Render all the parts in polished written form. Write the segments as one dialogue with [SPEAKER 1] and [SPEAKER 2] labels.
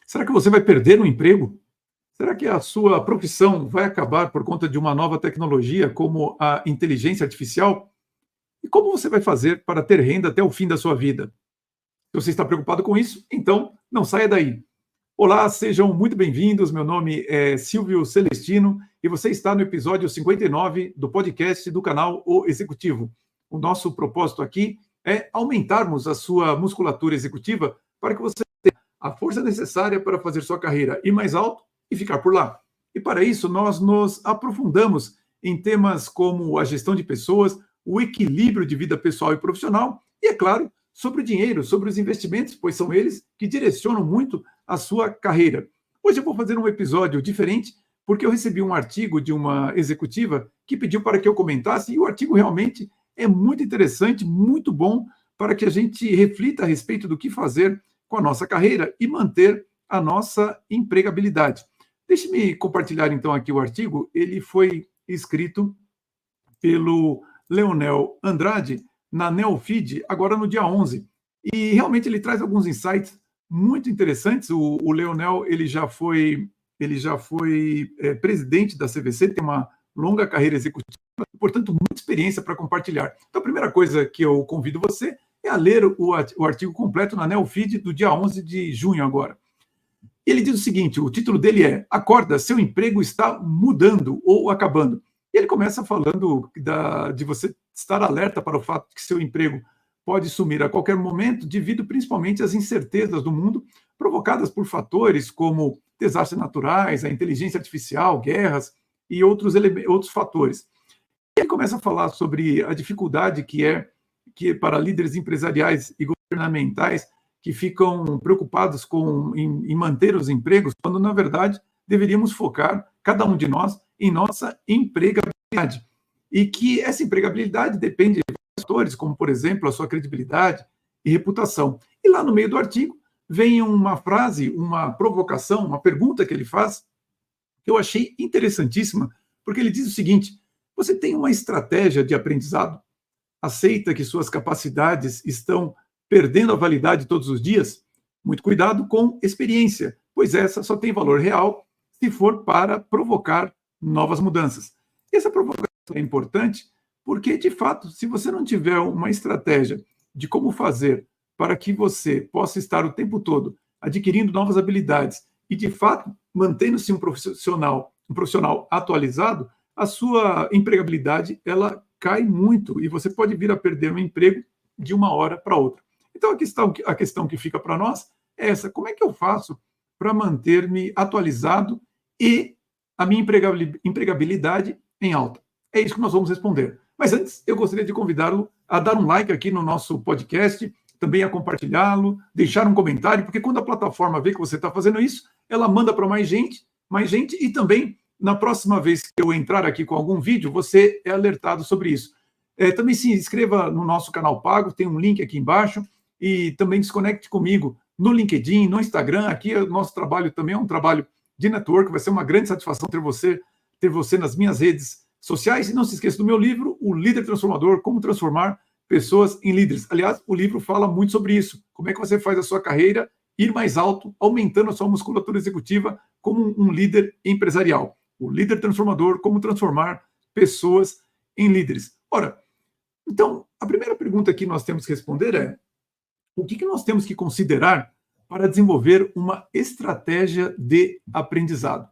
[SPEAKER 1] Será que você vai perder um emprego? Será que a sua profissão vai acabar por conta de uma nova tecnologia como a inteligência artificial? E como você vai fazer para ter renda até o fim da sua vida? Se você está preocupado com isso, então não saia daí. Olá, sejam muito bem-vindos. Meu nome é Silvio Celestino e você está no episódio 59 do podcast do canal O Executivo. O nosso propósito aqui é aumentarmos a sua musculatura executiva para que você tenha a força necessária para fazer sua carreira ir mais alto e ficar por lá. E para isso, nós nos aprofundamos em temas como a gestão de pessoas, o equilíbrio de vida pessoal e profissional e, é claro, sobre o dinheiro, sobre os investimentos, pois são eles que direcionam muito a sua carreira. Hoje eu vou fazer um episódio diferente, porque eu recebi um artigo de uma executiva que pediu para que eu comentasse, e o artigo realmente é muito interessante, muito bom, para que a gente reflita a respeito do que fazer com a nossa carreira e manter a nossa empregabilidade. Deixe-me compartilhar então aqui o artigo. Ele foi escrito pelo Leonel Andrade na Neofeed, agora no dia 11. E realmente ele traz alguns insights muito interessantes. O Leonel ele já foi presidente da CVC, tem uma longa carreira executiva, portanto, muita experiência para compartilhar. Então, a primeira coisa que eu convido você é a ler o artigo completo na Neofeed do dia 11 de junho agora. Ele diz o seguinte, o título dele é Acorda, seu emprego está mudando ou acabando. E ele começa falando de você estar alerta para o fato de que seu emprego pode sumir a qualquer momento, devido principalmente às incertezas do mundo provocadas por fatores como desastres naturais, a inteligência artificial, guerras e outros fatores. E ele começa a falar sobre a dificuldade que para líderes empresariais e governamentais que ficam preocupados em manter os empregos, quando, na verdade, deveríamos focar, cada um de nós, em nossa empregabilidade. E que essa empregabilidade depende de fatores, como, por exemplo, a sua credibilidade e reputação. E lá no meio do artigo vem uma frase, uma provocação, uma pergunta que ele faz, que eu achei interessantíssima, porque ele diz o seguinte: você tem uma estratégia de aprendizado? Aceita que suas capacidades estão perdendo a validade todos os dias? Muito cuidado com experiência, pois essa só tem valor real se for para provocar novas mudanças. E essa provocação é importante porque, de fato, se você não tiver uma estratégia de como fazer para que você possa estar o tempo todo adquirindo novas habilidades e, de fato, mantendo-se um profissional atualizado, a sua empregabilidade ela cai muito e você pode vir a perder um emprego de uma hora para outra. Então, a questão que fica para nós é essa: como é que eu faço para manter-me atualizado e a minha empregabilidade em alta? É isso que nós vamos responder. Mas antes, eu gostaria de convidá-lo a dar um like aqui no nosso podcast, também a compartilhá-lo, deixar um comentário, porque quando a plataforma vê que você está fazendo isso, ela manda para mais gente, e também, na próxima vez que eu entrar aqui com algum vídeo, você é alertado sobre isso. Também se inscreva no nosso canal pago, tem um link aqui embaixo, e também se conecte comigo no LinkedIn, no Instagram. Aqui o nosso trabalho também é um trabalho de network, vai ser uma grande satisfação ter você nas minhas redes sociais. E não se esqueça do meu livro, O Líder Transformador, Como Transformar Pessoas em Líderes. Aliás, o livro fala muito sobre isso, como é que você faz a sua carreira ir mais alto, aumentando a sua musculatura executiva como um líder empresarial. O Líder Transformador, Como Transformar Pessoas em Líderes. Ora, então, a primeira pergunta que nós temos que responder é: o que nós temos que considerar para desenvolver uma estratégia de aprendizado?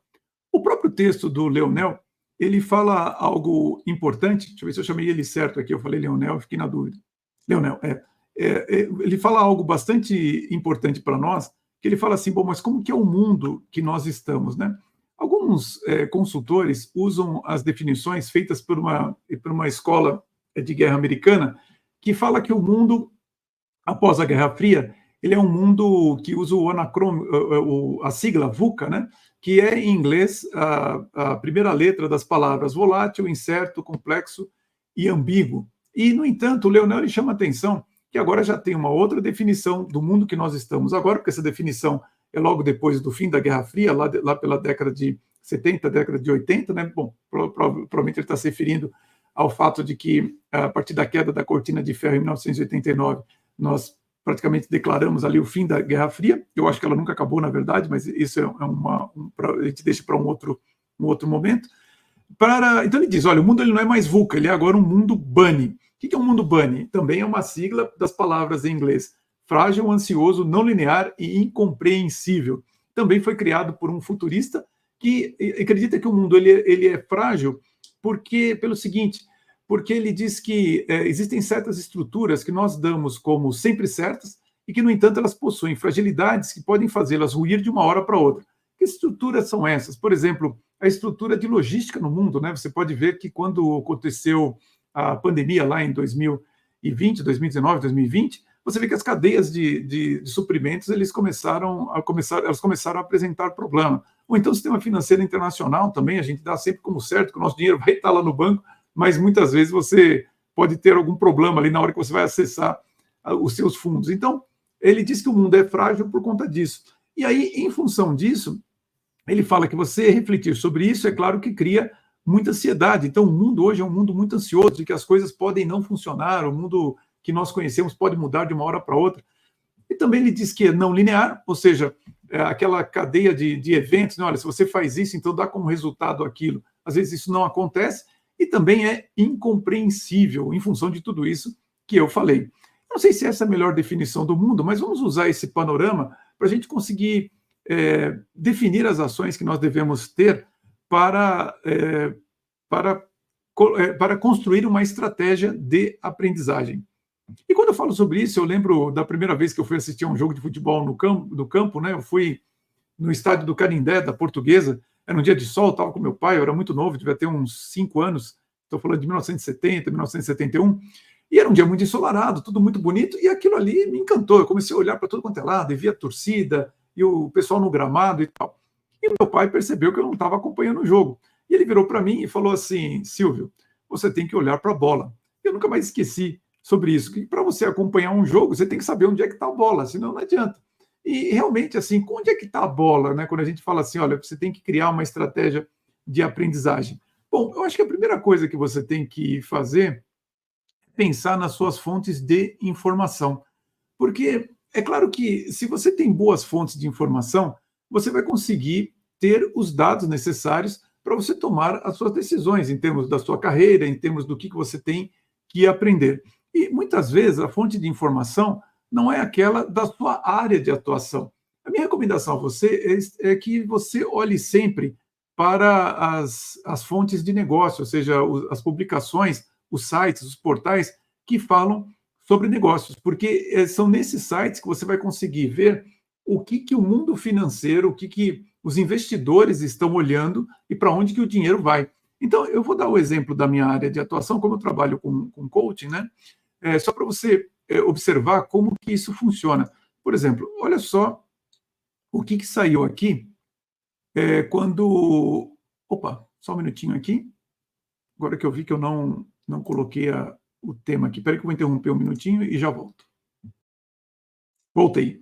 [SPEAKER 1] O próprio texto do Leonel, ele fala algo importante. Deixa eu ver se eu chamei ele certo aqui. Eu falei Leonel, fiquei na dúvida. Leonel, ele fala algo bastante importante para nós, que ele fala assim: bom, mas como que é o mundo que nós estamos, né? Alguns consultores usam as definições feitas por uma escola de guerra americana, que fala que o mundo após a Guerra Fria, ele é um mundo que usa a sigla VUCA, né? Que é, em inglês, a primeira letra das palavras volátil, incerto, complexo e ambíguo. E, no entanto, o Leonel ele chama a atenção que agora já tem uma outra definição do mundo que nós estamos agora, porque essa definição é logo depois do fim da Guerra Fria, lá pela década de 70, década de 80, né? Bom, provavelmente ele está se referindo ao fato de que, a partir da queda da cortina de ferro em 1989, nós praticamente declaramos ali o fim da Guerra Fria. Eu acho que ela nunca acabou, na verdade, mas isso a gente deixa para um outro momento. Então ele diz, olha, o mundo ele não é mais VUCA, ele é agora um mundo bunny. O que é um mundo bunny? Também é uma sigla das palavras em inglês. Frágil, ansioso, não linear e incompreensível. Também foi criado por um futurista que acredita que o mundo ele é frágil pelo seguinte, porque ele diz que existem certas estruturas que nós damos como sempre certas e que, no entanto, elas possuem fragilidades que podem fazê-las ruir de uma hora para outra. Que estruturas são essas? Por exemplo, a estrutura de logística no mundo, né? Você pode ver que quando aconteceu a pandemia lá em 2020, 2019, 2020, você vê que as cadeias de suprimentos elas começaram a apresentar problema. Ou então o sistema financeiro internacional também, a gente dá sempre como certo que o nosso dinheiro vai estar lá no banco, mas muitas vezes você pode ter algum problema ali na hora que você vai acessar os seus fundos. Então, ele diz que o mundo é frágil por conta disso. E aí, em função disso, ele fala que você refletir sobre isso, é claro que cria muita ansiedade. Então, o mundo hoje é um mundo muito ansioso, de que as coisas podem não funcionar, o mundo que nós conhecemos pode mudar de uma hora para outra. E também ele diz que é não linear, ou seja, aquela cadeia de eventos, né? Olha, se você faz isso, então dá como resultado aquilo. Às vezes isso não acontece, e também é incompreensível em função de tudo isso que eu falei. Não sei se essa é a melhor definição do mundo, mas vamos usar esse panorama para a gente conseguir definir as ações que nós devemos ter para construir uma estratégia de aprendizagem. E quando eu falo sobre isso, eu lembro da primeira vez que eu fui assistir a um jogo de futebol no campo, né? Eu fui no estádio do Canindé, da Portuguesa, era um dia de sol, estava com meu pai, eu era muito novo, devia ter uns 5 anos, estou falando de 1970, 1971, e era um dia muito ensolarado, tudo muito bonito, e aquilo ali me encantou. Eu comecei a olhar para todo quanto é lado, e via a torcida, e o pessoal no gramado e tal. E meu pai percebeu que eu não estava acompanhando o jogo. E ele virou para mim e falou assim, Silvio, você tem que olhar para a bola. Eu nunca mais esqueci sobre isso, que para você acompanhar um jogo, você tem que saber onde é que está a bola, senão não adianta. E realmente, assim, onde é que está a bola, né? Quando a gente fala assim, olha, você tem que criar uma estratégia de aprendizagem. Bom, eu acho que a primeira coisa que você tem que fazer é pensar nas suas fontes de informação. Porque é claro que se você tem boas fontes de informação, você vai conseguir ter os dados necessários para você tomar as suas decisões em termos da sua carreira, em termos do que você tem que aprender. E muitas vezes a fonte de informação não é aquela da sua área de atuação. A minha recomendação a você é que você olhe sempre para as fontes de negócio, ou seja, as publicações, os sites, os portais que falam sobre negócios, porque são nesses sites que você vai conseguir ver o que o mundo financeiro, o que os investidores estão olhando e para onde que o dinheiro vai. Então, eu vou dar o exemplo da minha área de atuação, como eu trabalho com coaching, né? Só para você observar como que isso funciona. Por exemplo, olha só o que saiu aqui quando... Opa, só um minutinho aqui. Agora que eu vi que eu não coloquei o tema aqui. Espera que eu vou interromper um minutinho e já volto. Voltei.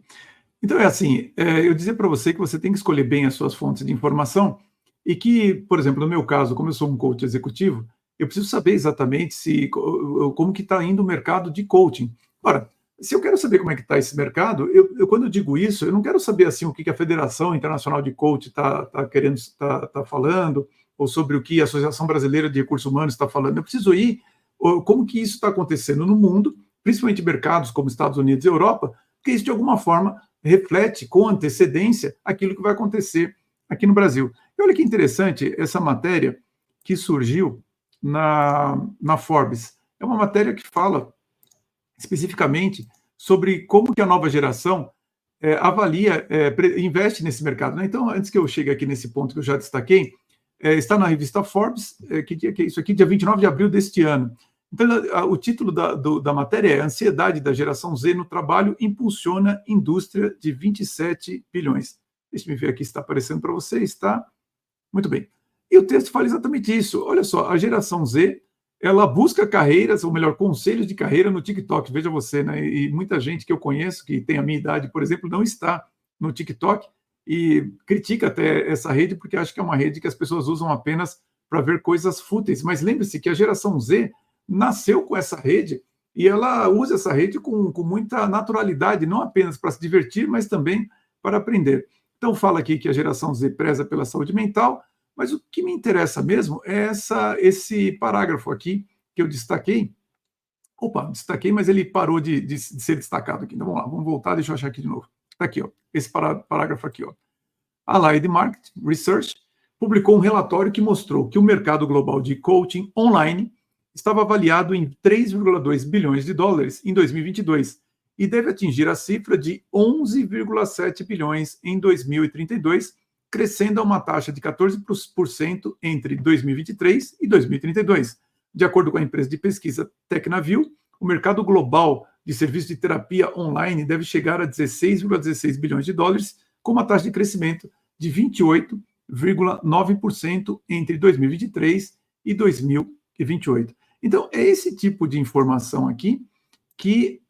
[SPEAKER 1] Então, é assim, eu dizer para você que você tem que escolher bem as suas fontes de informação e que, por exemplo, no meu caso, como eu sou um coach executivo, eu preciso saber exatamente como que está indo o mercado de coaching. Ora, se eu quero saber como é que está esse mercado, quando eu digo isso, eu não quero saber assim o que a Federação Internacional de Coaching está falando, ou sobre o que a Associação Brasileira de Recursos Humanos está falando. Eu preciso ir como que isso está acontecendo no mundo, principalmente mercados como Estados Unidos e Europa, porque isso, de alguma forma, reflete com antecedência aquilo que vai acontecer aqui no Brasil. E olha que interessante essa matéria que surgiu na Forbes. É uma matéria que fala especificamente sobre como que a nova geração investe nesse mercado, né? Então, antes que eu chegue aqui nesse ponto que eu já destaquei, está na revista Forbes, que dia que é isso aqui? Dia 29 de abril deste ano. Então, o título da matéria é Ansiedade da geração Z no trabalho impulsiona indústria de 27 bilhões. Deixa eu ver aqui se está aparecendo para vocês, tá? Muito bem. E o texto fala exatamente isso. Olha só, a geração Z, ela busca carreiras, ou melhor, conselhos de carreira no TikTok. Veja você, né? E muita gente que eu conheço, que tem a minha idade, por exemplo, não está no TikTok e critica até essa rede, porque acha que é uma rede que as pessoas usam apenas para ver coisas fúteis. Mas lembre-se que a geração Z nasceu com essa rede e ela usa essa rede com muita naturalidade, não apenas para se divertir, mas também para aprender. Então, fala aqui que a geração Z preza pela saúde mental, mas o que me interessa mesmo é esse parágrafo aqui que eu destaquei. Opa, destaquei, mas ele parou de ser destacado aqui. Então, vamos lá, vamos voltar, deixa eu achar aqui de novo. Está aqui, ó, esse parágrafo aqui. Ó. A Allied Market Research publicou um relatório que mostrou que o mercado global de coaching online estava avaliado em 3,2 bilhões de dólares em 2022 e deve atingir a cifra de 11,7 bilhões em 2032, crescendo a uma taxa de 14% entre 2023 e 2032. De acordo com a empresa de pesquisa Tecnaview, o mercado global de serviços de terapia online deve chegar a 16,16 bilhões de dólares, com uma taxa de crescimento de 28,9% entre 2023 e 2028. Então, é esse tipo de informação aqui que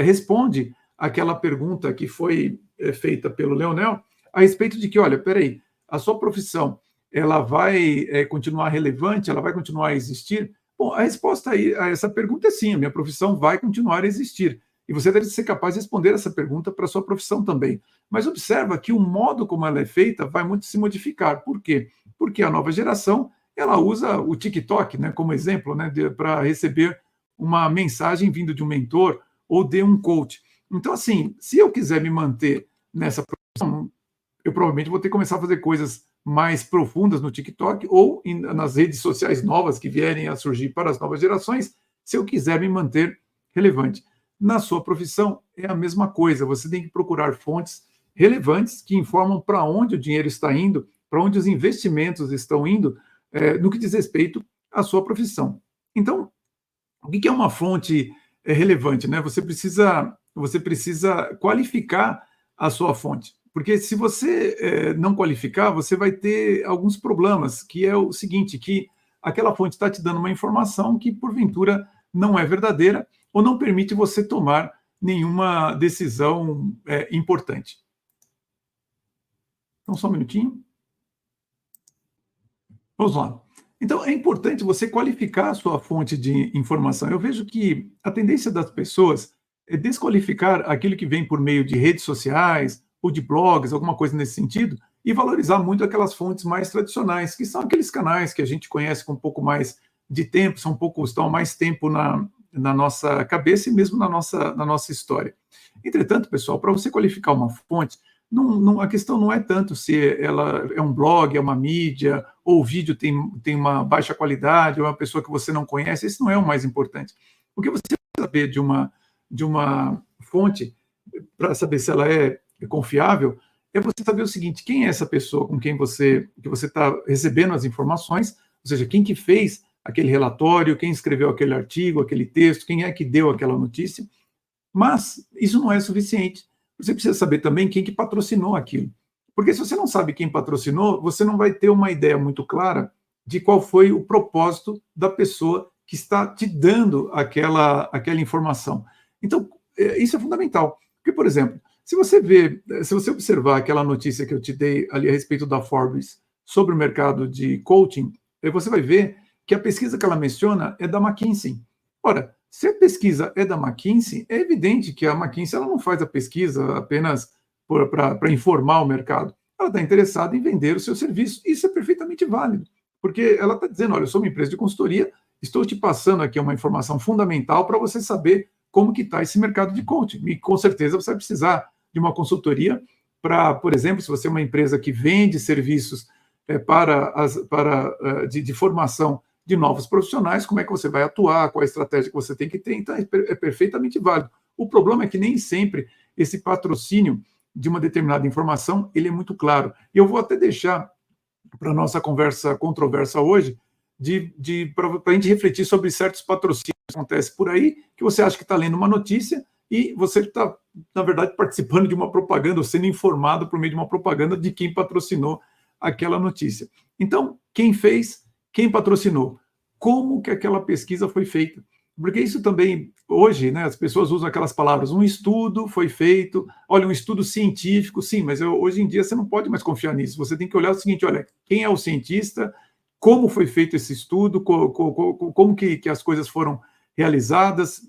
[SPEAKER 1] responde àquela pergunta que foi feita pelo Leonel a respeito de que, olha, peraí, a sua profissão ela vai continuar relevante, ela vai continuar a existir? Bom, a resposta a essa pergunta é sim, a minha profissão vai continuar a existir. E você deve ser capaz de responder essa pergunta para a sua profissão também. Mas observa que o modo como ela é feita vai muito se modificar. Por quê? Porque a nova geração ela usa o TikTok, né, como exemplo, né, para receber uma mensagem vindo de um mentor ou de um coach. Então, assim, se eu quiser me manter nessa profissão, eu provavelmente vou ter que começar a fazer coisas mais profundas no TikTok ou nas redes sociais novas que vierem a surgir para as novas gerações, se eu quiser me manter relevante. Na sua profissão, é a mesma coisa. Você tem que procurar fontes relevantes que informam para onde o dinheiro está indo, para onde os investimentos estão indo, no que diz respeito à sua profissão. Então, o que é uma fonte relevante, né? Você precisa qualificar a sua fonte, porque se você não qualificar, você vai ter alguns problemas, que é o seguinte, que aquela fonte está te dando uma informação que, porventura, não é verdadeira ou não permite você tomar nenhuma decisão importante. Então, só um minutinho. Vamos lá. Então, é importante você qualificar a sua fonte de informação. Eu vejo que a tendência das pessoas é desqualificar aquilo que vem por meio de redes sociais ou de blogs, alguma coisa nesse sentido, e valorizar muito aquelas fontes mais tradicionais, que são aqueles canais que a gente conhece com um pouco mais de tempo, estão há mais tempo na nossa cabeça e mesmo na nossa história. Entretanto, pessoal, para você qualificar uma fonte, a questão não é tanto se ela é um blog, é uma mídia, ou o vídeo tem uma baixa qualidade, ou é uma pessoa que você não conhece, isso não é o mais importante. O que você precisa saber de uma fonte, para saber se ela é confiável, é você saber o seguinte, quem é essa pessoa com quem você está recebendo as informações, ou seja, quem que fez aquele relatório, quem escreveu aquele artigo, aquele texto, quem é que deu aquela notícia, mas isso não é suficiente. Você precisa saber também quem que patrocinou aquilo. Porque se você não sabe quem patrocinou, você não vai ter uma ideia muito clara de qual foi o propósito da pessoa que está te dando aquela informação. Então, isso é fundamental. Porque, por exemplo, se você observar aquela notícia que eu te dei ali a respeito da Forbes sobre o mercado de coaching, você vai ver que a pesquisa que ela menciona é da McKinsey. Ora, se a pesquisa é da McKinsey, é evidente que a McKinsey ela não faz a pesquisa apenas para informar o mercado. Ela está interessada em vender o seu serviço. Isso é perfeitamente válido, porque ela está dizendo, olha, eu sou uma empresa de consultoria, estou te passando aqui uma informação fundamental para você saber como que está esse mercado de coaching. E com certeza você vai precisar de uma consultoria para, por exemplo, se você é uma empresa que vende serviços de formação de novos profissionais, como é que você vai atuar, qual a estratégia que você tem que ter, então é perfeitamente válido. O problema é que nem sempre esse patrocínio de uma determinada informação, ele é muito claro. E eu vou até deixar para a nossa conversa controversa hoje, para a gente refletir sobre certos patrocínios que acontecem por aí, que você acha que está lendo uma notícia e você está, na verdade, participando de uma propaganda, ou sendo informado por meio de uma propaganda de quem patrocinou aquela notícia. Então, quem fez, quem patrocinou, como que aquela pesquisa foi feita. Porque isso também, hoje, né, as pessoas usam aquelas palavras, um estudo foi feito, olha, um estudo científico, sim, mas hoje em dia você não pode mais confiar nisso, você tem que olhar o seguinte, olha, quem é o cientista, como foi feito esse estudo, como que as coisas foram realizadas,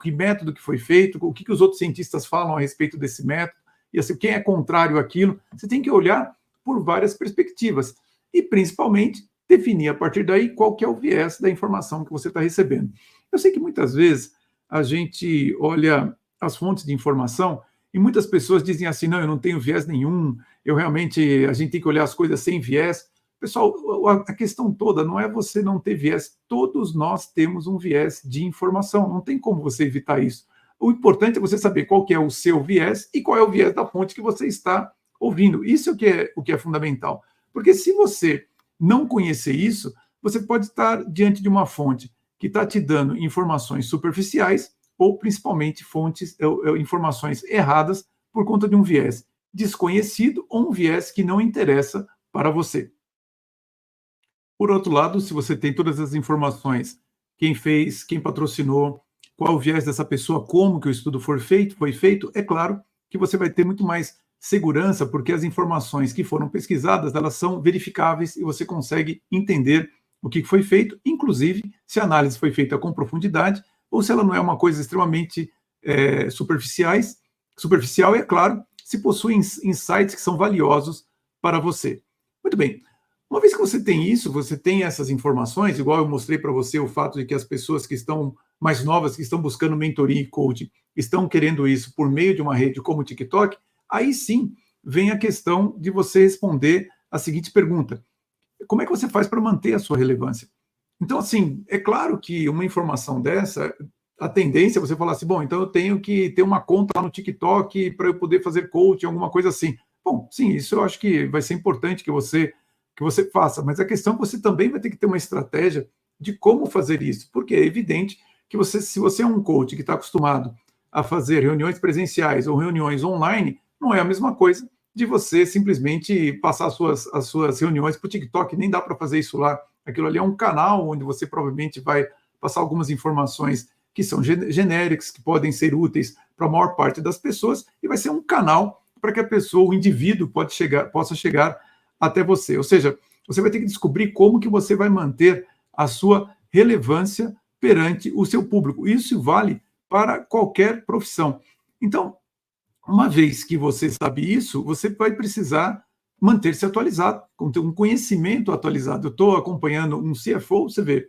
[SPEAKER 1] que método que foi feito, o que os outros cientistas falam a respeito desse método, e assim, quem é contrário àquilo. Você tem que olhar por várias perspectivas e, principalmente, definir a partir daí qual que é o viés da informação que você está recebendo. Eu sei que muitas vezes a gente olha as fontes de informação e muitas pessoas dizem assim, não, eu não tenho viés nenhum, a gente tem que olhar as coisas sem viés. Pessoal, a questão toda não é você não ter viés, todos nós temos um viés de informação, não tem como você evitar isso. O importante é você saber qual que é o seu viés e qual é o viés da fonte que você está ouvindo. Isso é o que é fundamental. Porque se você não conhecer isso, você pode estar diante de uma fonte que está te dando informações superficiais ou principalmente informações erradas por conta de um viés desconhecido ou um viés que não interessa para você. Por outro lado, se você tem todas as informações, quem fez, quem patrocinou, qual o viés dessa pessoa, como que o estudo foi feito, é claro que você vai ter muito mais segurança, porque as informações que foram pesquisadas, elas são verificáveis e você consegue entender o que foi feito, inclusive se a análise foi feita com profundidade ou se ela não é uma coisa extremamente superficial, e, é claro, se possui insights que são valiosos para você. Muito bem. Uma vez que você tem isso, você tem essas informações, igual eu mostrei para você o fato de que as pessoas que estão mais novas, que estão buscando mentoria e coaching, estão querendo isso por meio de uma rede como o TikTok, aí sim vem a questão de você responder a seguinte pergunta: como é que você faz para manter a sua relevância? Então, assim, é claro que uma informação dessa, a tendência é você falar assim, bom, então eu tenho que ter uma conta lá no TikTok para eu poder fazer coaching, alguma coisa assim. Bom, sim, isso eu acho que vai ser importante que você faça, mas a questão é que você também vai ter que ter uma estratégia de como fazer isso, porque é evidente que se você é um coach que está acostumado a fazer reuniões presenciais ou reuniões online, não é a mesma coisa de você simplesmente passar as suas reuniões para o TikTok, nem dá para fazer isso lá. Aquilo ali é um canal onde você provavelmente vai passar algumas informações que são genéricas, que podem ser úteis para a maior parte das pessoas, e vai ser um canal para que a pessoa, o indivíduo, possa chegar até você. Ou seja, você vai ter que descobrir como que você vai manter a sua relevância perante o seu público. Isso vale para qualquer profissão. Então, uma vez que você sabe isso, você vai precisar manter-se atualizado, com um conhecimento atualizado. Eu estou acompanhando um CFO, você vê,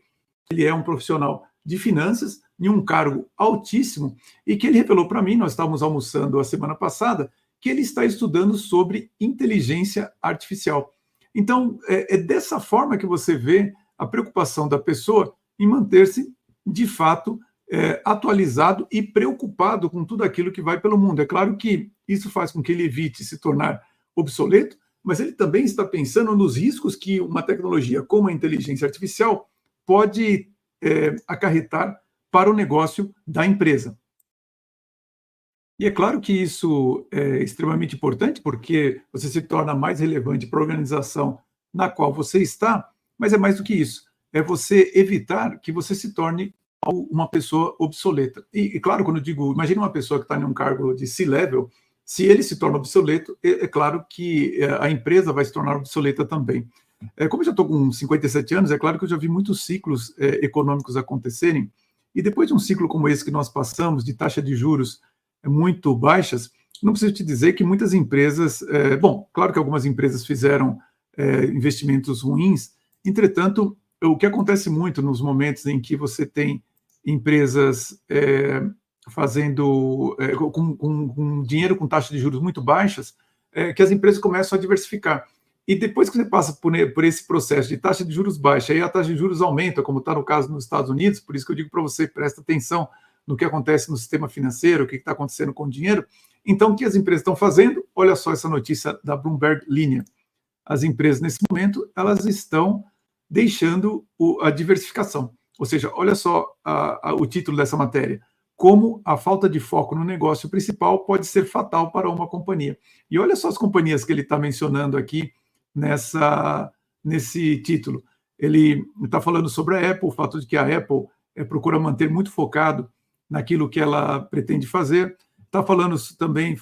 [SPEAKER 1] ele é um profissional de finanças, em um cargo altíssimo, e que ele revelou para mim, nós estávamos almoçando a semana passada, que ele está estudando sobre inteligência artificial. Então, é dessa forma que você vê a preocupação da pessoa em manter-se, de fato, atualizado e preocupado com tudo aquilo que vai pelo mundo. É claro que isso faz com que ele evite se tornar obsoleto, mas ele também está pensando nos riscos que uma tecnologia como a inteligência artificial pode acarretar para o negócio da empresa. E é claro que isso é extremamente importante, porque você se torna mais relevante para a organização na qual você está, mas é mais do que isso. É você evitar que você se torne uma pessoa obsoleta. E claro, quando eu digo, imagine uma pessoa que está em um cargo de C-level, se ele se torna obsoleto, é claro que a empresa vai se tornar obsoleta também. Como eu já estou com 57 anos, é claro que eu já vi muitos ciclos econômicos acontecerem, e depois de um ciclo como esse que nós passamos, de taxa de juros muito baixas, não preciso te dizer que muitas empresas, bom, claro que algumas empresas fizeram investimentos ruins, entretanto, o que acontece muito nos momentos em que você tem empresas fazendo com dinheiro com taxas de juros muito baixas, que as empresas começam a diversificar. E depois que você passa por esse processo de taxa de juros baixa, aí a taxa de juros aumenta, como está no caso nos Estados Unidos, por isso que eu digo para você, presta atenção no que acontece no sistema financeiro, o que está acontecendo com o dinheiro. Então, o que as empresas estão fazendo? Olha só essa notícia da Bloomberg Linha. As empresas, nesse momento, elas estão deixando a diversificação. Ou seja, olha só o título dessa matéria: como a falta de foco no negócio principal pode ser fatal para uma companhia. E olha só as companhias que ele está mencionando aqui nesse título. Ele está falando sobre a Apple, o fato de que a Apple procura manter muito focado naquilo que ela pretende fazer. Está falando também,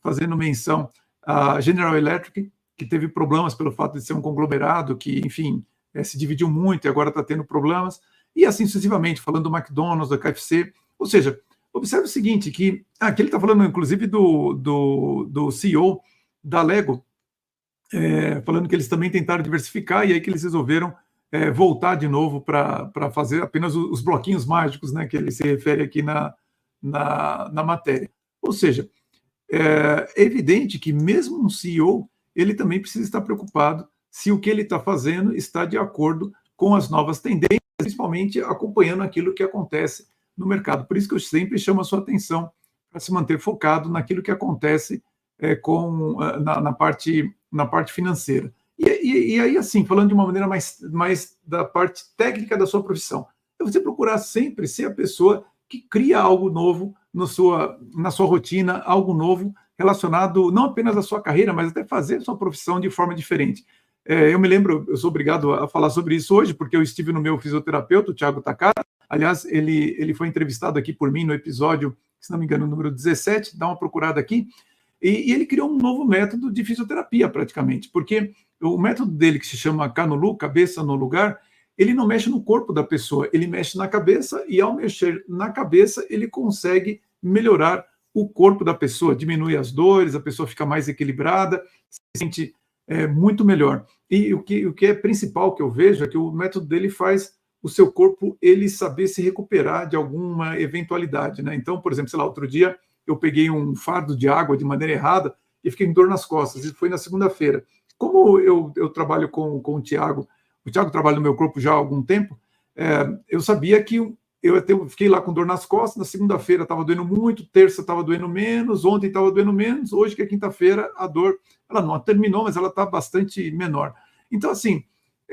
[SPEAKER 1] fazendo menção à General Electric, que teve problemas pelo fato de ser um conglomerado que, enfim, se dividiu muito e agora está tendo problemas. e assim sucessivamente, falando do McDonald's, da KFC. Ou seja, observe o seguinte, que aqui ele está falando, inclusive, do CEO da Lego, falando que eles também tentaram diversificar e aí que eles resolveram voltar de novo para fazer apenas os bloquinhos mágicos, né, que ele se refere aqui na matéria. Ou seja, é evidente que mesmo um CEO, ele também precisa estar preocupado se o que ele está fazendo está de acordo com as novas tendências, principalmente acompanhando aquilo que acontece no mercado. Por isso que eu sempre chamo a sua atenção para se manter focado naquilo que acontece na parte financeira. E aí, assim, falando de uma maneira mais da parte técnica da sua profissão, é você procurar sempre ser a pessoa que cria algo novo na sua rotina, algo novo relacionado não apenas à sua carreira, mas até fazer a sua profissão de forma diferente. Eu me lembro, eu sou obrigado a falar sobre isso hoje, porque eu estive no meu fisioterapeuta, o Thiago Takara. Aliás, ele foi entrevistado aqui por mim no episódio, se não me engano, número 17, dá uma procurada aqui, e ele criou um novo método de fisioterapia, praticamente, porque o método dele, que se chama Canolu, cabeça no lugar, ele não mexe no corpo da pessoa, ele mexe na cabeça, e ao mexer na cabeça, ele consegue melhorar o corpo da pessoa, diminui as dores, a pessoa fica mais equilibrada, se sente muito melhor. E o que é principal que eu vejo é que o método dele faz o seu corpo ele saber se recuperar de alguma eventualidade, né? Então, por exemplo, sei lá, outro dia eu peguei um fardo de água de maneira errada e fiquei com dor nas costas. Isso foi na segunda-feira. Como eu trabalho com o Thiago trabalha no meu corpo já há algum tempo, eu sabia que eu fiquei lá com dor nas costas, na segunda-feira estava doendo muito, terça estava doendo menos, ontem estava doendo menos, hoje que é quinta-feira, a dor, ela não terminou, mas ela está bastante menor. Então, assim,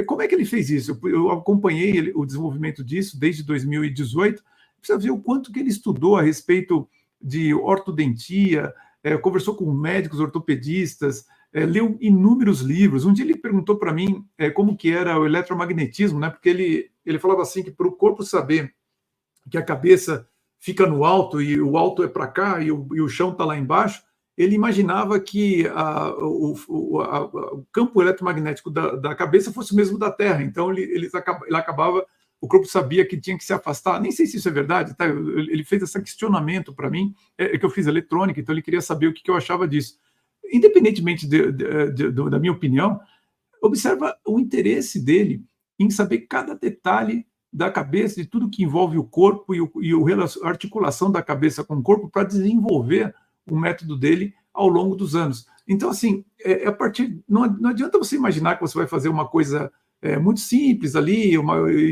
[SPEAKER 1] como é que ele fez isso? Eu acompanhei o desenvolvimento disso desde 2018, precisa ver o quanto que ele estudou a respeito de ortodontia, conversou com médicos ortopedistas, leu inúmeros livros. Um dia ele perguntou para mim como que era o eletromagnetismo, né? Porque ele falava assim que para o corpo saber que a cabeça fica no alto e o alto é para cá e o chão está lá embaixo, ele imaginava que o campo eletromagnético da cabeça fosse o mesmo da Terra. Então ele acabava, o corpo sabia que tinha que se afastar. Nem sei se isso é verdade, tá? Ele fez esse questionamento para mim, que eu fiz eletrônica, então ele queria saber o que eu achava disso. Independentemente da minha opinião, observa o interesse dele em saber cada detalhe da cabeça, de tudo que envolve o corpo e a articulação da cabeça com o corpo para desenvolver o método dele ao longo dos anos. Então, assim, não adianta você imaginar que você vai fazer uma coisa muito simples ali,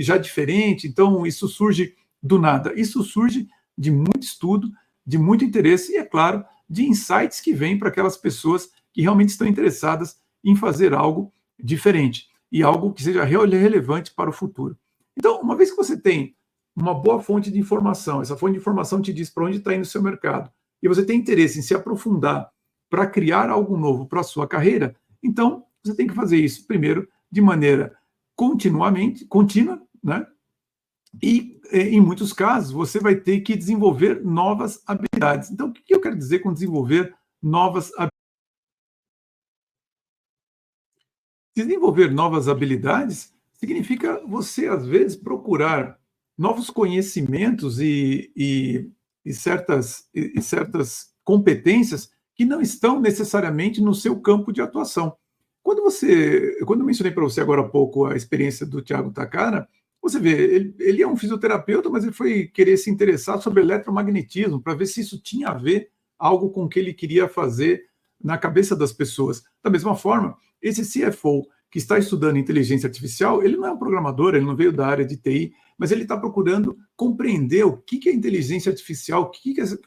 [SPEAKER 1] já diferente, então isso surge do nada. Isso surge de muito estudo, de muito interesse e, é claro, de insights que vêm para aquelas pessoas que realmente estão interessadas em fazer algo diferente e algo que seja relevante para o futuro. Então, uma vez que você tem uma boa fonte de informação, essa fonte de informação te diz para onde está indo o seu mercado, e você tem interesse em se aprofundar para criar algo novo para a sua carreira, então você tem que fazer isso primeiro de maneira contínua, né? E, em muitos casos, você vai ter que desenvolver novas habilidades. Então, o que eu quero dizer com desenvolver novas habilidades? Desenvolver novas habilidades significa você, às vezes, procurar novos conhecimentos e certas competências que não estão necessariamente no seu campo de atuação. Quando eu mencionei para você agora há pouco a experiência do Thiago Takara, você vê, ele é um fisioterapeuta, mas ele foi querer se interessar sobre eletromagnetismo para ver se isso tinha a ver algo com o que ele queria fazer na cabeça das pessoas. Da mesma forma, esse CFO que está estudando inteligência artificial, ele não é um programador, ele não veio da área de TI, mas ele está procurando compreender o que é inteligência artificial,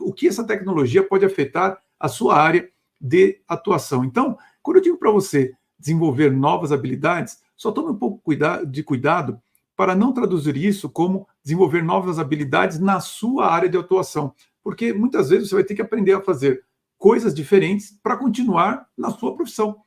[SPEAKER 1] o que essa tecnologia pode afetar a sua área de atuação. Então, quando eu digo para você desenvolver novas habilidades, só tome um pouco de cuidado para não traduzir isso como desenvolver novas habilidades na sua área de atuação, porque muitas vezes você vai ter que aprender a fazer coisas diferentes para continuar na sua profissão.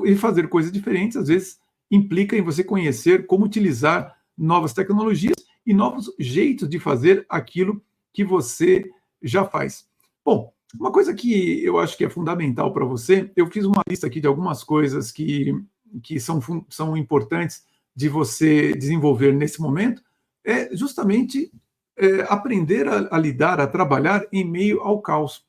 [SPEAKER 1] E fazer coisas diferentes, às vezes, implica em você conhecer como utilizar novas tecnologias e novos jeitos de fazer aquilo que você já faz. Bom, uma coisa que eu acho que é fundamental para você, eu fiz uma lista aqui de algumas coisas que são importantes de você desenvolver nesse momento. é justamente aprender a lidar, a trabalhar em meio ao caos.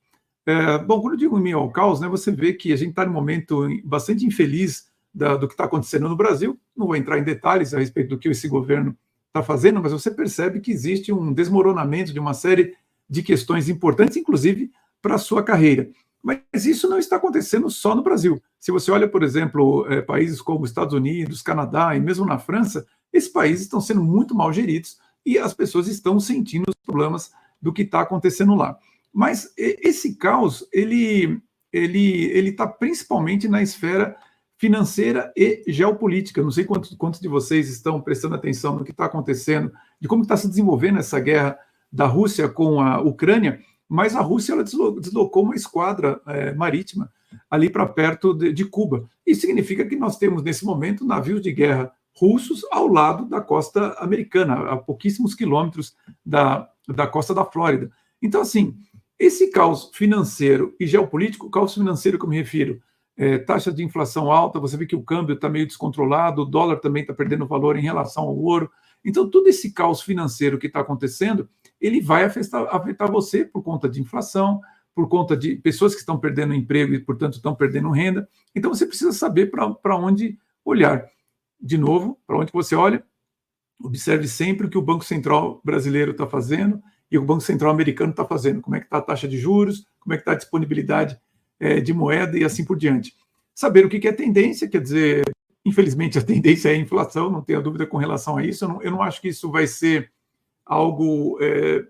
[SPEAKER 1] Bom, quando eu digo em meio ao caos, né, você vê que a gente está num momento bastante infeliz do que está acontecendo no Brasil. Não vou entrar em detalhes a respeito do que esse governo está fazendo, mas você percebe que existe um desmoronamento de uma série de questões importantes, inclusive para a sua carreira. Mas isso não está acontecendo só no Brasil. Se você olha, por exemplo, países como Estados Unidos, Canadá e mesmo na França, esses países estão sendo muito mal geridos e as pessoas estão sentindo os problemas do que está acontecendo lá. Mas esse caos, ele está principalmente na esfera financeira e geopolítica. Não sei quantos de vocês estão prestando atenção no que está acontecendo, de como está se desenvolvendo essa guerra da Rússia com a Ucrânia, mas a Rússia ela deslocou uma esquadra marítima ali para perto de Cuba. Isso significa que nós temos, nesse momento, navios de guerra russos ao lado da costa americana, a pouquíssimos quilômetros da costa da Flórida. Então, assim, esse caos financeiro e geopolítico, o caos financeiro que eu me refiro, taxa de inflação alta, você vê que o câmbio está meio descontrolado, o dólar também está perdendo valor em relação ao ouro. Então, todo esse caos financeiro que está acontecendo, ele vai afetar você por conta de inflação, por conta de pessoas que estão perdendo emprego e, portanto, estão perdendo renda. Então, você precisa saber para onde olhar. De novo, para onde você olha, observe sempre o que o Banco Central brasileiro está fazendo e o Banco Central americano está fazendo. Como é que está a taxa de juros, como é que está a disponibilidade de moeda e assim por diante. Saber o que é tendência, quer dizer, infelizmente a tendência é a inflação, não tenha dúvida com relação a isso. Eu não acho que isso vai ser algo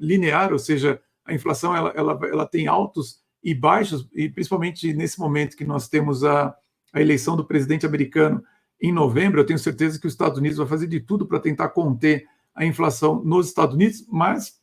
[SPEAKER 1] linear, ou seja, a inflação ela tem altos e baixos, e principalmente nesse momento que nós temos a eleição do presidente americano em novembro, eu tenho certeza que os Estados Unidos vai fazer de tudo para tentar conter a inflação nos Estados Unidos, mas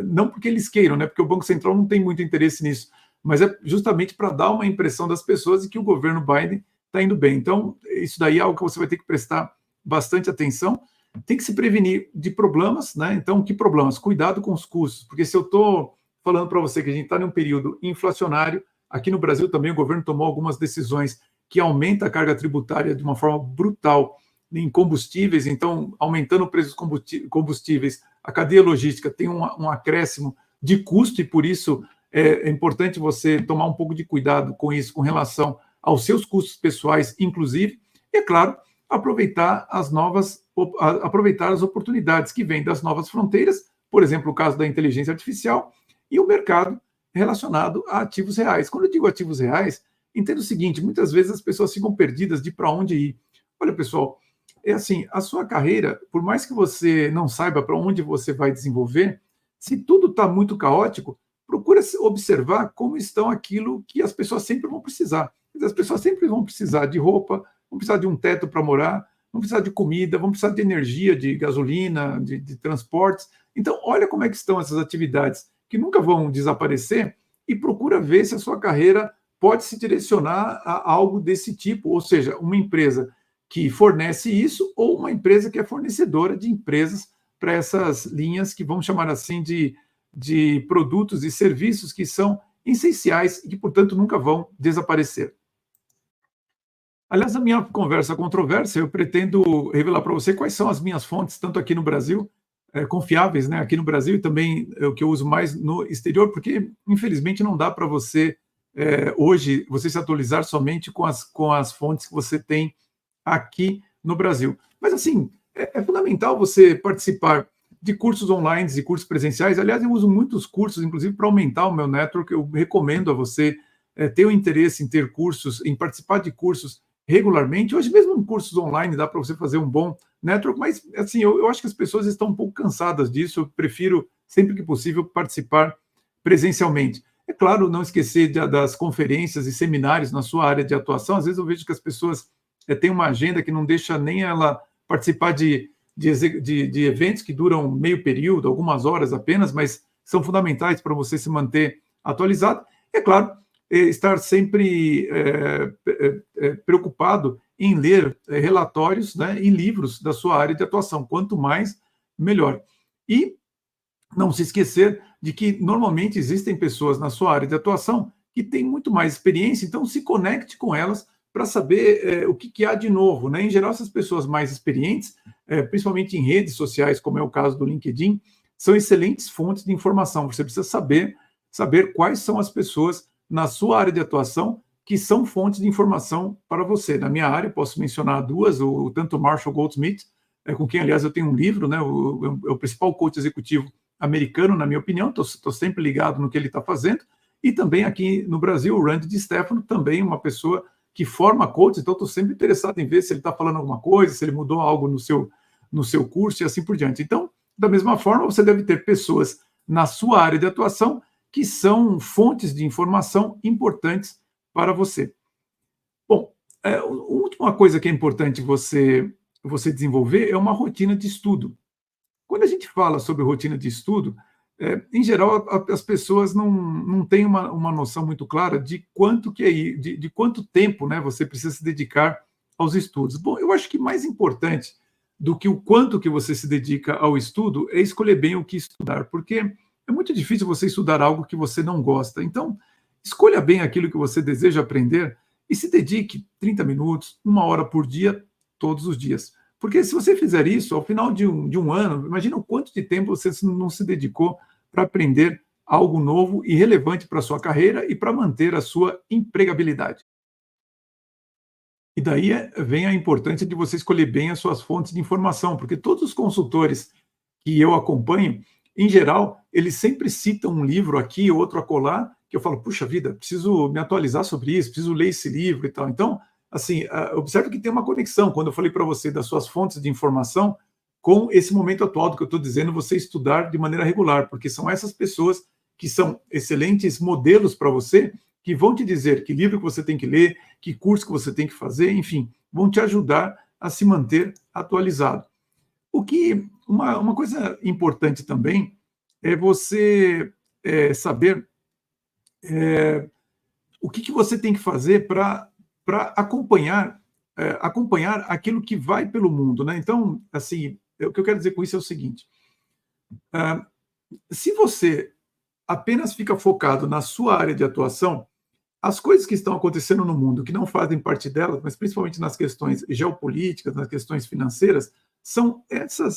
[SPEAKER 1] não porque eles queiram, né? Porque o Banco Central não tem muito interesse nisso, mas é justamente para dar uma impressão das pessoas de que o governo Biden está indo bem. Então, isso daí é algo que você vai ter que prestar bastante atenção. Tem que se prevenir de problemas, né? Então, que problemas? Cuidado com os custos, porque se eu estou falando para você que a gente está num período inflacionário, aqui no Brasil também o governo tomou algumas decisões que aumenta a carga tributária de uma forma brutal em combustíveis, então, aumentando o preço dos combustíveis, a cadeia logística tem um acréscimo de custo e, por isso, é importante você tomar um pouco de cuidado com isso, com relação aos seus custos pessoais, inclusive, e, é claro, aproveitar as oportunidades que vêm das novas fronteiras, por exemplo, o caso da inteligência artificial e o mercado relacionado a ativos reais. Quando eu digo ativos reais, entenda o seguinte, muitas vezes as pessoas ficam perdidas de para onde ir. Olha, pessoal, é assim, a sua carreira, por mais que você não saiba para onde você vai desenvolver, se tudo está muito caótico, procura observar como estão aquilo que as pessoas sempre vão precisar. As pessoas sempre vão precisar de roupa, vão precisar de um teto para morar, vão precisar de comida, vão precisar de energia, de gasolina, de transportes. Então, olha como é que estão essas atividades que nunca vão desaparecer e procura ver se a sua carreira pode se direcionar a algo desse tipo, ou seja, uma empresa que fornece isso ou uma empresa que é fornecedora de empresas para essas linhas que vamos chamar assim de produtos e serviços que são essenciais e que, portanto, nunca vão desaparecer. Aliás, na minha conversa controversa, eu pretendo revelar para você quais são as minhas fontes, tanto aqui no Brasil, confiáveis, né, aqui no Brasil, e também o que eu uso mais no exterior, porque, infelizmente, não dá para você, hoje, você se atualizar somente com as fontes que você tem aqui no Brasil. Mas, assim, é fundamental você participar de cursos online e cursos presenciais. Aliás, eu uso muitos cursos, inclusive, para aumentar o meu network. Eu recomendo a você ter o interesse em ter cursos, em participar de cursos regularmente. Hoje mesmo em cursos online dá para você fazer um bom network, mas assim, eu acho que as pessoas estão um pouco cansadas disso. Eu prefiro, sempre que possível, participar presencialmente. É claro, não esquecer das conferências e seminários na sua área de atuação. Às vezes eu vejo que as pessoas têm uma agenda que não deixa nem ela participar de eventos que duram meio período, algumas horas apenas, mas são fundamentais para você se manter atualizado. É claro, estar sempre preocupado em ler relatórios, né, e livros da sua área de atuação. Quanto mais, melhor. E não se esquecer de que normalmente existem pessoas na sua área de atuação que têm muito mais experiência, então se conecte com elas para saber o que há de novo, né? Em geral, essas pessoas mais experientes, principalmente em redes sociais, como é o caso do LinkedIn, são excelentes fontes de informação. Você precisa saber quais são as pessoas na sua área de atuação que são fontes de informação para você. Na minha área, posso mencionar duas, tanto o Marshall Goldsmith, com quem, aliás, eu tenho um livro, né? É o principal coach executivo americano, na minha opinião, estou sempre ligado no que ele está fazendo, e também aqui no Brasil, o Randy DiStefano, também uma pessoa que forma coach, então estou sempre interessado em ver se ele está falando alguma coisa, se ele mudou algo no seu curso e assim por diante. Então, da mesma forma, você deve ter pessoas na sua área de atuação que são fontes de informação importantes para você. Bom, a última coisa que é importante você desenvolver é uma rotina de estudo. Quando a gente fala sobre rotina de estudo, em geral, as pessoas não têm uma noção muito clara de quanto que é, de quanto tempo, né, você precisa se dedicar aos estudos. Bom, eu acho que mais importante do que o quanto que você se dedica ao estudo é escolher bem o que estudar, porque é muito difícil você estudar algo que você não gosta. Então, escolha bem aquilo que você deseja aprender e se dedique 30 minutos, 1 hora por dia, todos os dias. Porque se você fizer isso, ao final de um ano, imagina o quanto de tempo você não se dedicou para aprender algo novo e relevante para a sua carreira e para manter a sua empregabilidade. E daí vem a importância de você escolher bem as suas fontes de informação, porque todos os consultores que eu acompanho, em geral, eles sempre citam um livro aqui, outro acolá, que eu falo, puxa vida, preciso me atualizar sobre isso, preciso ler esse livro e tal. Então, assim, observe que tem uma conexão, quando eu falei para você das suas fontes de informação, com esse momento atual do que eu estou dizendo, você estudar de maneira regular, porque são essas pessoas que são excelentes modelos para você, que vão te dizer que livro que você tem que ler, que curso que você tem que fazer, enfim, vão te ajudar a se manter atualizado. Uma coisa importante também é você saber o que você tem que fazer para acompanhar aquilo que vai pelo mundo, né? Então, assim, o que eu quero dizer com isso é o seguinte: se você apenas fica focado na sua área de atuação, as coisas que estão acontecendo no mundo, que não fazem parte delas, mas principalmente nas questões geopolíticas, nas questões financeiras, são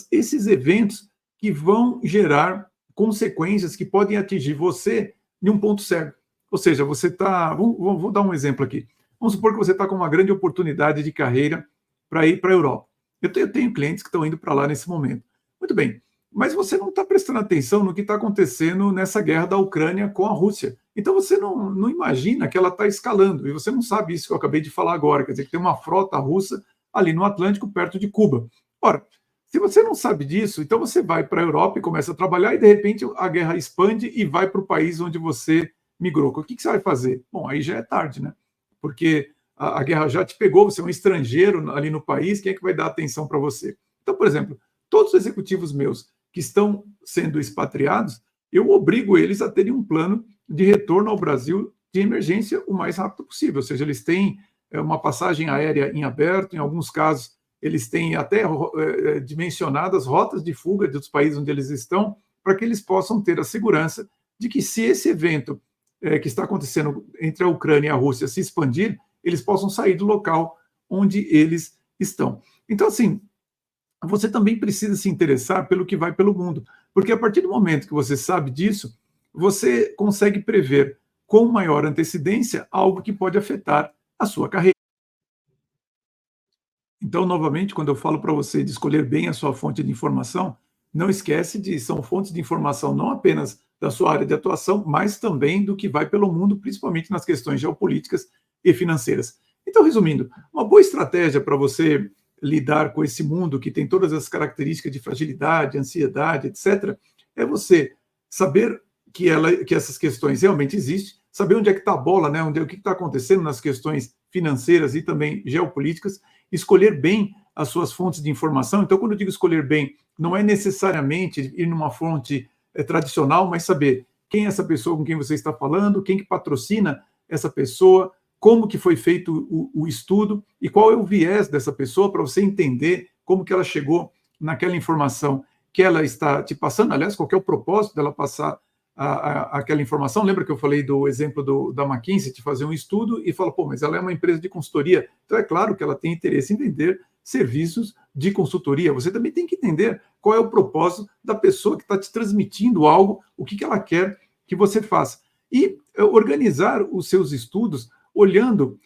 [SPEAKER 1] esses eventos que vão gerar consequências que podem atingir você em um ponto certo. Ou seja, você está. Vou dar um exemplo aqui. Vamos supor que você está com uma grande oportunidade de carreira para ir para a Europa. Eu tenho clientes que estão indo para lá nesse momento. Muito bem, mas você não está prestando atenção no que está acontecendo nessa guerra da Ucrânia com a Rússia. Então você não imagina que ela está escalando, e você não sabe isso que eu acabei de falar agora, quer dizer, que tem uma frota russa ali no Atlântico, perto de Cuba. Ora, se você não sabe disso, então você vai para a Europa e começa a trabalhar, e de repente a guerra expande e vai para o país onde você migrou. O que você vai fazer? Bom, aí já é tarde, né? Porque a guerra já te pegou, você é um estrangeiro ali no país, quem é que vai dar atenção para você? Então, por exemplo, todos os executivos meus que estão sendo expatriados, eu obrigo eles a terem um plano de retorno ao Brasil de emergência o mais rápido possível. Ou seja, eles têm uma passagem aérea em aberto, em alguns casos, eles têm até dimensionadas rotas de fuga dos países onde eles estão, para que eles possam ter a segurança de que, se esse evento que está acontecendo entre a Ucrânia e a Rússia se expandir, eles possam sair do local onde eles estão. Então, assim, você também precisa se interessar pelo que vai pelo mundo, porque a partir do momento que você sabe disso, você consegue prever com maior antecedência algo que pode afetar a sua carreira. Então, novamente, quando eu falo para você de escolher bem a sua fonte de informação, não esquece de são fontes de informação não apenas da sua área de atuação, mas também do que vai pelo mundo, principalmente nas questões geopolíticas e financeiras. Então, resumindo, uma boa estratégia para você lidar com esse mundo que tem todas as características de fragilidade, ansiedade, etc., é você saber que essas questões realmente existem, saber onde é que está a bola, né? O que está acontecendo nas questões financeiras e também geopolíticas, escolher bem as suas fontes de informação. Então, quando eu digo escolher bem, não é necessariamente ir numa fonte tradicional, mas saber quem é essa pessoa com quem você está falando, quem que patrocina essa pessoa, como que foi feito o estudo e qual é o viés dessa pessoa, para você entender como que ela chegou naquela informação que ela está te passando. Aliás, qual que é o propósito dela passar aquela informação. Lembra que eu falei do exemplo da McKinsey, de fazer um estudo e fala, pô, mas ela é uma empresa de consultoria, então é claro que ela tem interesse em vender serviços de consultoria. Você também tem que entender qual é o propósito da pessoa que está te transmitindo algo, o que ela quer que você faça. E organizar os seus estudos olhando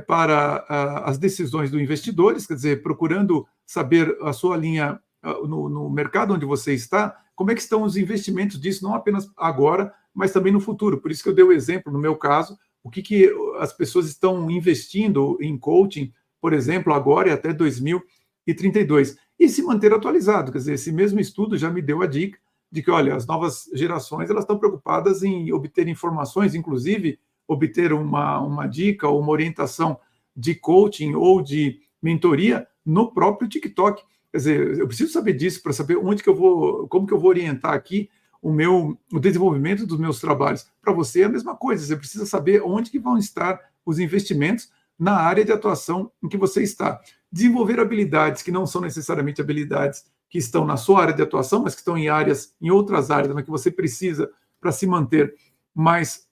[SPEAKER 1] para as decisões dos investidores, quer dizer, procurando saber a sua linha no mercado onde você está, como é que estão os investimentos disso, não apenas agora, mas também no futuro. Por isso que eu dei o exemplo, no meu caso, o que as pessoas estão investindo em coaching, por exemplo, agora e até 2032. E se manter atualizado, quer dizer, esse mesmo estudo já me deu a dica de que, olha, as novas gerações elas estão preocupadas em obter informações, inclusive obter uma dica ou uma orientação de coaching ou de mentoria no próprio TikTok. Quer dizer, eu preciso saber disso para saber onde que eu vou, como que eu vou orientar aqui o desenvolvimento dos meus trabalhos. Para você é a mesma coisa, você precisa saber onde que vão estar os investimentos na área de atuação em que você está. Desenvolver habilidades que não são necessariamente habilidades que estão na sua área de atuação, mas que estão em outras áreas, mas que você precisa para se manter mais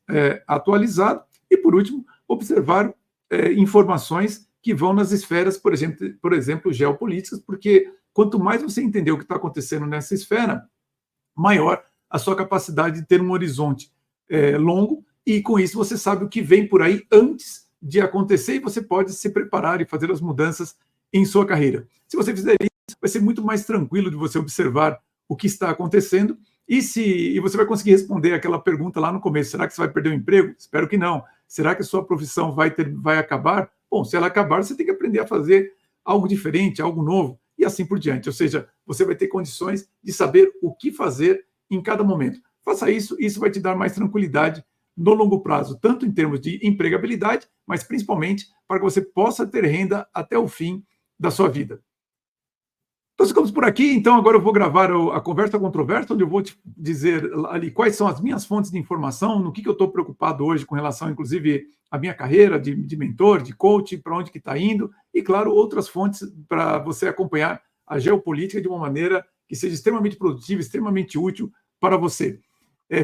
[SPEAKER 1] atualizado. E, por último, observar informações que vão nas esferas, por exemplo, geopolíticas, porque quanto mais você entender o que está acontecendo nessa esfera, maior a sua capacidade de ter um horizonte longo, e com isso você sabe o que vem por aí antes de acontecer e você pode se preparar e fazer as mudanças em sua carreira. Se você fizer isso, vai ser muito mais tranquilo de você observar o que está acontecendo e você vai conseguir responder aquela pergunta lá no começo. Será que você vai perder o emprego? Espero que não. Será que a sua profissão vai acabar? Bom, se ela acabar, você tem que aprender a fazer algo diferente, algo novo, e assim por diante. Ou seja, você vai ter condições de saber o que fazer em cada momento. Faça isso, isso vai te dar mais tranquilidade no longo prazo, tanto em termos de empregabilidade, mas principalmente para que você possa ter renda até o fim da sua vida. Então, ficamos por aqui. Então, agora eu vou gravar a Conversa Controversa, onde eu vou te dizer ali quais são as minhas fontes de informação, no que eu estou preocupado hoje com relação, inclusive, à minha carreira de mentor, de coach, para onde que está indo, e, claro, outras fontes para você acompanhar a geopolítica de uma maneira que seja extremamente produtiva, extremamente útil para você.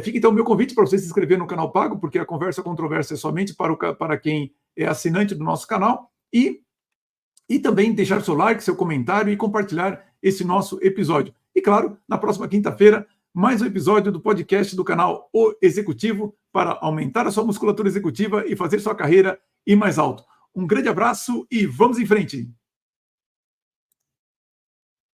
[SPEAKER 1] Fica, então, o meu convite para você se inscrever no canal Pago, porque a Conversa Controversa é somente para quem é assinante do nosso canal, e também deixar seu like, seu comentário e compartilhar esse nosso episódio. E, claro, na próxima quinta-feira, mais um episódio do podcast do canal O Executivo para aumentar a sua musculatura executiva e fazer sua carreira ir mais alto. Um grande abraço e vamos em frente!